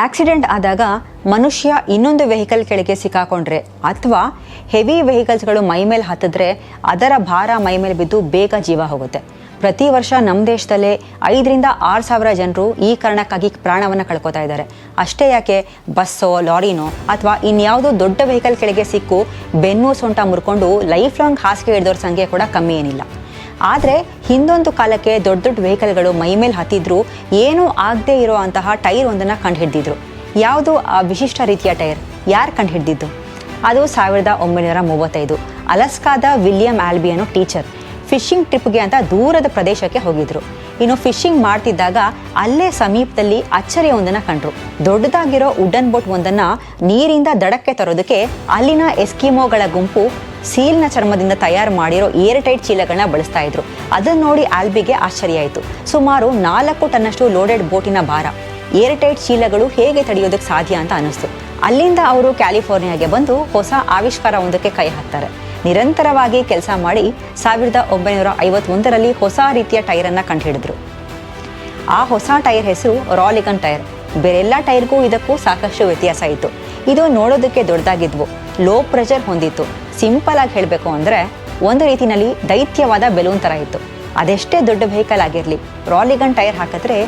Accident ಆದಾಗ ಮನುಷ್ಯ ಇನ್ನೊಂದು ವೆಹಿಕಲ್ ಕೆಳಗೆ ಸಿಕ್ಕಾಕೊಂಡ್ರೆ ಅಥವಾ ಹೆವಿ ವೆಹಿಕಲ್ಸ್ಗಳು ಮೈ ಮೇಲೆ ಹತ್ತಿದ್ರೆ ಅದರ ಭಾರ ಮೈ ಮೇಲೆ ಬಿದ್ದು ಬೇಗ ಜೀವ ಹೋಗುತ್ತೆ. ಪ್ರತಿ ವರ್ಷ ನಮ್ಮ ದೇಶದಲ್ಲೇ 5,000 to 6,000 ಜನರು ಈ ಕಾರಣಕ್ಕಾಗಿ ಪ್ರಾಣವನ್ನು ಕಳ್ಕೊತಾ ಇದ್ದಾರೆ. ಅಷ್ಟೇ ಯಾಕೆ, ಬಸ್ಸೋ ಲಾರಿನೋ ಅಥವಾ ಇನ್ಯಾವುದೋ ದೊಡ್ಡ ವೆಹಿಕಲ್ ಕೆಳಗೆ ಸಿಕ್ಕು ಬೆನ್ನು ಸೊಂಟ ಮುರ್ಕೊಂಡು ಲೈಫ್ ಲಾಂಗ್ ಹಾಸಿಗೆ ಹಿಡಿದವ್ರ ಸಂಖ್ಯೆ ಕೂಡ ಕಮ್ಮಿ ಏನಿಲ್ಲ. ಆದರೆ ಹಿಂದೊಂದು ಕಾಲಕ್ಕೆ ದೊಡ್ಡ ದೊಡ್ಡ ವೆಹಿಕಲ್ಗಳು ಮೈ ಮೇಲೆ ಹತ್ತಿದ್ರು ಏನೂ ಆಗದೆ ಇರೋ ಅಂತಹ ಟೈರ್ ಒಂದನ್ನು ಕಂಡು ಹಿಡಿದಿದ್ರು. ಯಾವುದು ಆ ವಿಶಿಷ್ಟ ರೀತಿಯ ಟೈರ್? ಯಾರು ಕಂಡು ಹಿಡಿದಿದ್ದು? ಅದು 1935 ಅಲಸ್ಕಾದ ವಿಲಿಯಂ ಆಲ್ಬಿ ಅನ್ನೋ ಟೀಚರ್ ಫಿಶಿಂಗ್ ಟ್ರಿಪ್ಗೆ ಅಂತ ದೂರದ ಪ್ರದೇಶಕ್ಕೆ ಹೋಗಿದ್ರು. ಇನ್ನು ಫಿಶಿಂಗ್ ಮಾಡ್ತಿದ್ದಾಗ ಅಲ್ಲೇ ಸಮೀಪದಲ್ಲಿ ಅಚ್ಚರಿಯೊಂದನ್ನು ಕಂಡ್ರು. ದೊಡ್ಡದಾಗಿರೋ ವುಡನ್ ಬೋಟ್ ಒಂದನ್ನು ನೀರಿಂದ ದಡಕ್ಕೆ ತರೋದಕ್ಕೆ ಅಲ್ಲಿನ ಎಸ್ಕಿಮೋಗಳ ಗುಂಪು ಸೀಲ್ನ ಚರ್ಮದಿಂದ ತಯಾರು ಮಾಡಿರೋ ಏರ್ ಟೈಟ್ ಚೀಲಗಳನ್ನ ಬಳಸ್ತಾ ಇದ್ರು. ಅದನ್ನು ನೋಡಿ ಆಲ್ಬಿಗೆ ಆಶ್ಚರ್ಯ ಆಯಿತು. ಸುಮಾರು 4 ಟನ್ನಷ್ಟು ಲೋಡೆಡ್ ಬೋಟಿನ ಭಾರ ಏರ್ ಟೈಟ್ ಚೀಲಗಳು ಹೇಗೆ ತಡೆಯೋದಕ್ಕೆ ಸಾಧ್ಯ ಅಂತ ಅನ್ನಿಸ್ತು. ಅಲ್ಲಿಂದ ಅವರು ಕ್ಯಾಲಿಫೋರ್ನಿಯಾಗೆ ಬಂದು ಹೊಸ ಆವಿಷ್ಕಾರ ಒಂದಕ್ಕೆ ಕೈ ಹಾಕ್ತಾರೆ. ನಿರಂತರವಾಗಿ ಕೆಲಸ ಮಾಡಿ 1951ರಲ್ಲಿ ಹೊಸ ರೀತಿಯ ಟೈರನ್ನು ಕಂಡುಹಿಡಿದ್ರು. ಆ ಹೊಸ ಟೈರ್ ಹೆಸರು ರಾಲಿಗನ್ ಟೈರ್. ಬೇರೆಲ್ಲ ಟೈರ್ಗೂ ಇದಕ್ಕೂ ಸಾಕಷ್ಟು ವ್ಯತ್ಯಾಸ ಇತ್ತು. ಇದು ನೋಡೋದಕ್ಕೆ ದೊಡ್ಡದಾಗಿದ್ವು, ಲೋ ಪ್ರೆಷರ್ ಹೊಂದಿತ್ತು. ಸಿಂಪಲ್ ಆಗಿ ಹೇಳಬೇಕು ಅಂದರೆ ಒಂದು ರೀತಿಯಲ್ಲಿ ದೈತ್ಯವಾದ ಬೆಲೂನ್ ಥರ ಇತ್ತು. ಅದೆಷ್ಟೇ ದೊಡ್ಡ ವೆಹಿಕಲ್ ಆಗಿರಲಿ, ರಾಲಿಗನ್ ಟೈರ್ ಹಾಕಿದ್ರೆ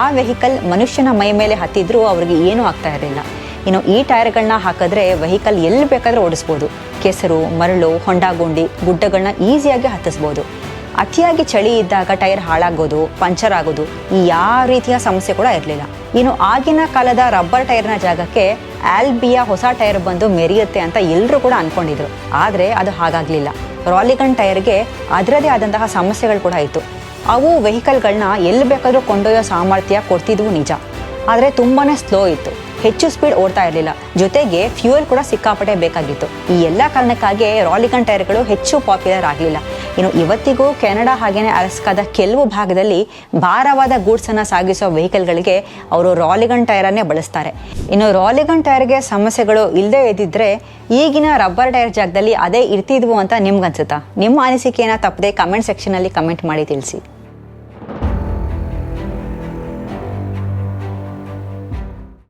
ಆ ವೆಹಿಕಲ್ ಮನುಷ್ಯನ ಮೈ ಮೇಲೆ ಹತ್ತಿದ್ರೂ ಅವ್ರಿಗೆ ಏನೂ ಆಗ್ತಾ ಇರಲಿಲ್ಲ. ಇನ್ನು ಈ ಟೈರ್ಗಳನ್ನ ಹಾಕಿದ್ರೆ ವೆಹಿಕಲ್ ಎಲ್ಲಿ ಬೇಕಾದರೂ ಓಡಿಸ್ಬೋದು. ಕೆಸರು, ಮರಳು, ಹೊಂಡಗುಂಡಿ, ಗುಡ್ಡಗಳನ್ನ ಈಸಿಯಾಗಿ ಹತ್ತಿಸ್ಬೋದು. ಅತಿಯಾಗಿ ಚಳಿ ಇದ್ದಾಗ ಟೈರ್ ಹಾಳಾಗೋದು, ಪಂಚರ್ ಆಗೋದು ಈ ಯಾವ ರೀತಿಯ ಸಮಸ್ಯೆ ಕೂಡ ಇರಲಿಲ್ಲ. ಇನ್ನು ಆಗಿನ ಕಾಲದ ರಬ್ಬರ್ ಟೈರ್ನ ಜಾಗಕ್ಕೆ ಆಲ್ಬಿಯ ಹೊಸ ಟೈರ್ ಬಂದು ಮೆರೆಯುತ್ತೆ ಅಂತ ಎಲ್ಲರೂ ಕೂಡ ಅಂದ್ಕೊಂಡಿದ್ರು. ಆದರೆ ಅದು ಹಾಗಾಗಲಿಲ್ಲ. ರಾಲಿಗನ್ ಟೈರ್ಗೆ ಅದರದೇ ಆದಂತಹ ಸಮಸ್ಯೆಗಳು ಕೂಡ ಇತ್ತು. ಅವು ವೆಹಿಕಲ್ಗಳನ್ನ ಎಲ್ಲಿ ಬೇಕಾದರೂ ಕೊಂಡೊಯ್ಯೋ ಸಾಮರ್ಥ್ಯ ಕೊಡ್ತಿದ್ವು ನಿಜ, ಆದರೆ ತುಂಬಾ ಸ್ಲೋ ಇತ್ತು. ಹೆಚ್ಚು ಸ್ಪೀಡ್ ಓಡ್ತಾ ಇರಲಿಲ್ಲ. ಜೊತೆಗೆ ಫ್ಯೂಯಲ್ ಕೂಡ ಸಿಕ್ಕಾಪಟ್ಟೆ ಬೇಕಾಗಿತ್ತು. ಈ ಎಲ್ಲ ಕಾರಣಕ್ಕಾಗಿ ರಾಲಿಗನ್ ಟೈರ್ಗಳು ಹೆಚ್ಚು ಪಾಪ್ಯುಲರ್ ಆಗಲಿಲ್ಲ. ಇನ್ನು ಇವತ್ತಿಗೂ ಕೆನಡಾ ಹಾಗೆಯೇ ಅಲಸ್ಕಾದ ಕೆಲವು ಭಾಗದಲ್ಲಿ ಭಾರವಾದ ಗೂಡ್ಸನ್ನು ಸಾಗಿಸೋ ವೆಹಿಕಲ್ಗಳಿಗೆ ಅವರು ರಾಲಿಗನ್ ಟೈರನ್ನೇ ಬಳಸ್ತಾರೆ. ಇನ್ನು ರಾಲಿಗನ್ ಟೈರ್ಗೆ ಸಮಸ್ಯೆಗಳು ಇಲ್ಲದೇ ಇದ್ದಿದ್ರೆ ಈಗಿನ ರಬ್ಬರ್ ಟೈರ್ ಜಾಗದಲ್ಲಿ ಅದೇ ಇರ್ತಿದ್ವು ಅಂತ ನಿಮ್ಗನ್ಸುತ್ತಾ? ನಿಮ್ಮ ಅನಿಸಿಕೆಯನ್ನು ತಪ್ಪದೆ ಕಮೆಂಟ್ ಸೆಕ್ಷನಲ್ಲಿ ಕಮೆಂಟ್ ಮಾಡಿ ತಿಳಿಸಿ.